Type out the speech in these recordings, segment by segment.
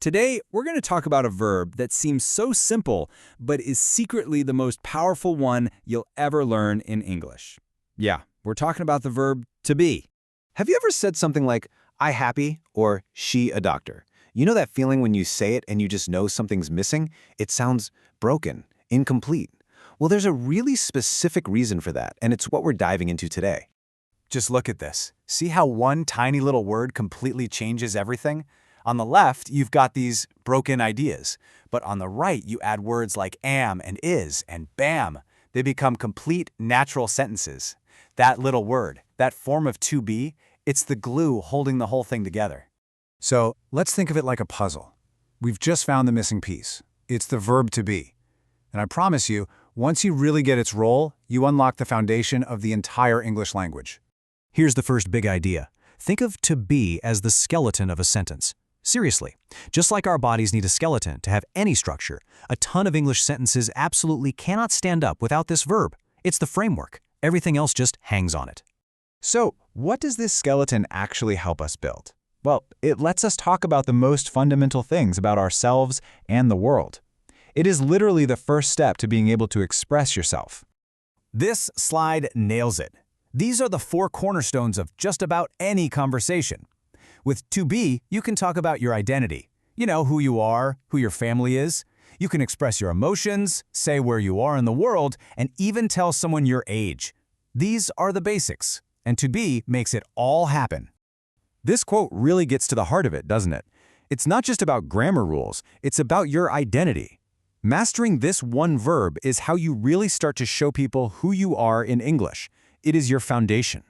Today, we're going to talk about a verb that seems so simple, but is secretly the most powerful one you'll ever learn in English. Yeah, we're talking about the verb to be. Have you ever said something like, I happy, or she a doctor? You know that feeling when you say it and you just know something's missing? It sounds broken, incomplete. Well, there's a really specific reason for that, and it's what we're diving into today. Just look at this. See how one tiny little word completely changes everything? On the left, you've got these broken ideas, but on the right, you add words like am and is, and bam, they become complete, natural sentences. That little word, that form of to be, it's the glue holding the whole thing together. So let's think of it like a puzzle. We've just found the missing piece. It's the verb to be. And I promise you, once you really get its role, you unlock the foundation of the entire English language. Here's the first big idea. Think of to be as the skeleton of a sentence. Seriously, just like our bodies need a skeleton to have any structure, a ton of English sentences absolutely cannot stand up without this verb. It's the framework. Everything else just hangs on it. So, what does this skeleton actually help us build? Well, it lets us talk about the most fundamental things about ourselves and the world. It is literally the first step to being able to express yourself. This slide nails it. These are the four cornerstones of just about any conversation. With to be, you can talk about your identity. You know, who you are, who your family is. You can express your emotions, say where you are in the world, and even tell someone your age. These are the basics, and to be makes it all happen. This quote really gets to the heart of it, doesn't it? It's not just about grammar rules, it's about your identity. Mastering this one verb is how you really start to show people who you are in English. It is your foundation.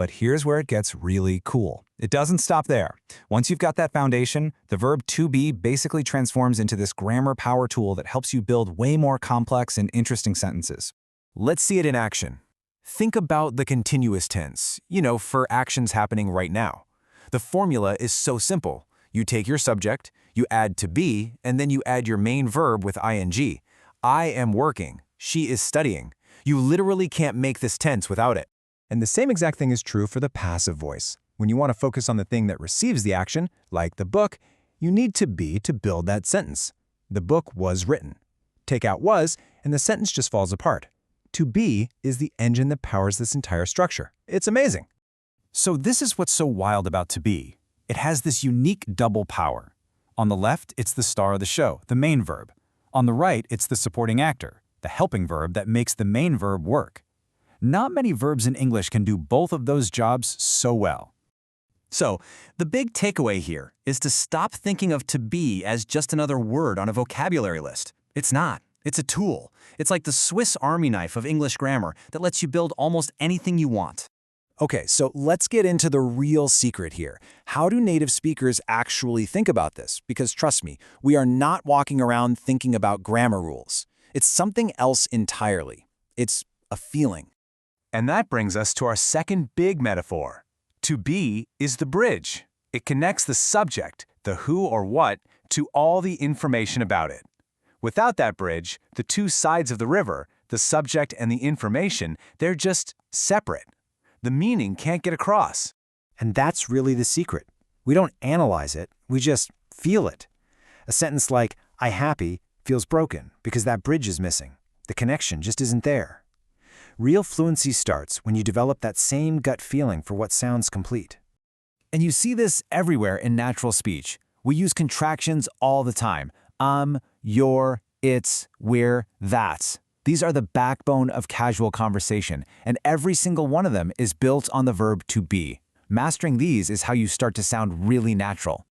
But here's where it gets really cool. It doesn't stop there. Once you've got that foundation, the verb to be basically transforms into this grammar power tool that helps you build way more complex and interesting sentences. Let's see it in action. Think about the continuous tense, for actions happening right now. The formula is so simple. You take your subject, you add to be, and then you add your main verb with ing. I am working. She is studying. You literally can't make this tense without it. And the same exact thing is true for the passive voice. When you want to focus on the thing that receives the action, like the book, you need to be to build that sentence. The book was written. Take out was, and the sentence just falls apart. To be is the engine that powers this entire structure. It's amazing. So this is what's so wild about to be. It has this unique double power. On the left, it's the star of the show, the main verb. On the right, it's the supporting actor, the helping verb that makes the main verb work. Not many verbs in English can do both of those jobs so well. So, the big takeaway here is to stop thinking of to be as just another word on a vocabulary list. It's not. It's a tool. It's like the Swiss Army knife of English grammar that lets you build almost anything you want. Okay, so let's get into the real secret here. How do native speakers actually think about this? Because trust me, we are not walking around thinking about grammar rules. It's something else entirely. It's a feeling. And that brings us to our second big metaphor. To be is the bridge. It connects the subject, the who or what, to all the information about it. Without that bridge, the two sides of the river, the subject and the information, they're just separate. The meaning can't get across. And that's really the secret. We don't analyze it, we just feel it. A sentence like, I happy, feels broken because that bridge is missing. The connection just isn't there. Real fluency starts when you develop that same gut feeling for what sounds complete. And you see this everywhere in natural speech. We use contractions all the time. Your, its, we're, that's. These are the backbone of casual conversation, and every single one of them is built on the verb to be. Mastering these is how you start to sound really natural.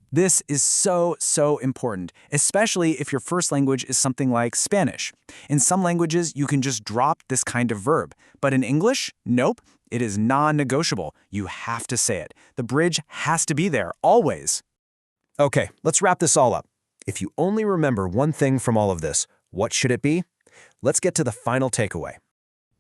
This is so important, especially if your first language is something like Spanish. In some languages, you can just drop this kind of verb, but in English, nope, it is non-negotiable. You have to say it. The bridge has to be there, always. Okay, let's wrap this all up. If you only remember one thing from all of this, what should it be? Let's get to the final takeaway.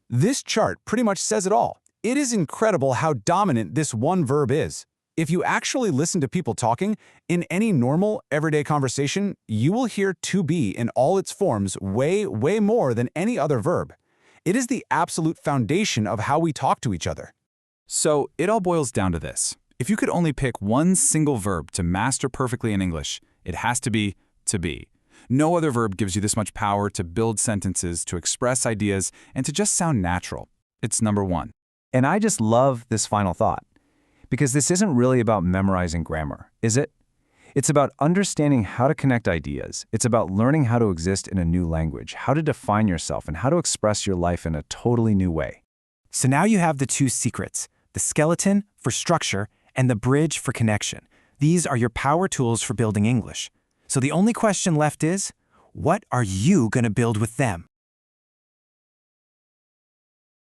This chart pretty much says it all. It is incredible how dominant this one verb is. If you actually listen to people talking, in any normal, everyday conversation, you will hear to be in all its forms way more than any other verb. It is the absolute foundation of how we talk to each other. So it all boils down to this. If you could only pick one single verb to master perfectly in English, it has to be to be. No other verb gives you this much power to build sentences, to express ideas, and to just sound natural. It's number one. And I just love this final thought, because this isn't really about memorizing grammar, is it? It's about understanding how to connect ideas. It's about learning how to exist in a new language, how to define yourself, and how to express your life in a totally new way. So now you have the two secrets, the skeleton for structure and the bridge for connection. These are your power tools for building English. So the only question left is, what are you going to build with them?